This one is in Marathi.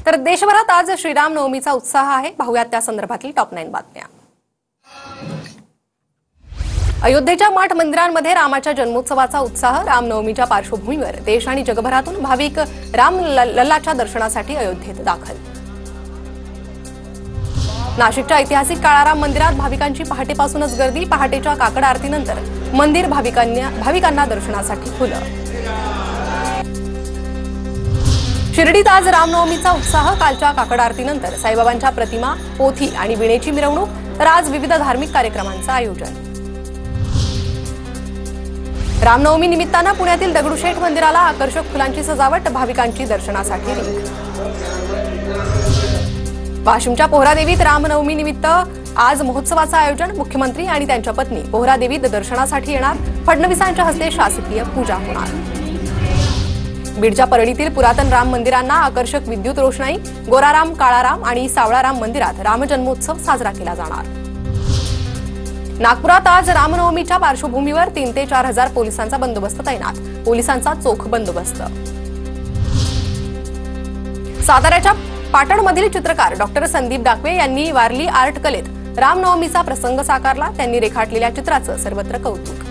तर देशभरात आज श्रीराम नवमीचा उत्साह आहे। पाहूयात त्या संदर्भातली टॉप 9 बातम्या। अयोध्येच्या मठ मंदिरांमध्ये रामाच्या जन्मोत्सवाचा उत्साह। रामनवमीच्या पार्श्वभूमीवर देश आणि जगभरातून भाविक राम लल्लाच्या दर्शनासाठी अयोध्येत दाखल। नाशिकच्या ऐतिहासिक काळाराम मंदिरात भाविकांची पहाटेपासूनच गर्दी। पहाटेच्या काकड आरतीनंतर मंदिर भाविकांना दर्शनासाठी खुलं। शिर्डीत आज रामनवमीचा उत्साह। कालच्या काकड आरतीनंतर साईबाबांच्या प्रतिमा, पोथी आणि विणेची मिरवणूक, तर आज विविध धार्मिक कार्यक्रमांचं आयोजन। रामनवमी निमित्तानं पुण्यातील दगडूशेठ मंदिराला आकर्षक फुलांची सजावट। भाविकांची दर्शनासाठी रिंग। वाशिमच्या पोहरादेवीत रामनवमी निमित्त आज महोत्सवाचं आयोजन। मुख्यमंत्री आणि त्यांच्या पत्नी पोहरादेवीत दर्शनासाठी येणार। फडणवीसांच्या हस्ते शासकीय पूजा होणार। बीडच्या परळीतील पुरातन राम मंदिरांना आकर्षक विद्युत रोषणाई। गोराराम, काळाराम आणि सावळाराम मंदिरात रामजन्मोत्सव साजरा केला जाणार। नागपुरात आज रामनवमीच्या पार्श्वभूमीवर 3 ते 4 हजार पोलिसांचा बंदोबस्त तैनात। पोलिसांचा चोख बंदोबस्त। साताऱ्याच्या पाटणमधील चित्रकार डॉक्टर संदीप डाकवे यांनी वारली आर्ट कलेत रामनवमीचा प्रसंग साकारला। त्यांनी रेखाटलेल्या चित्राचं सर्वत्र कौतुक।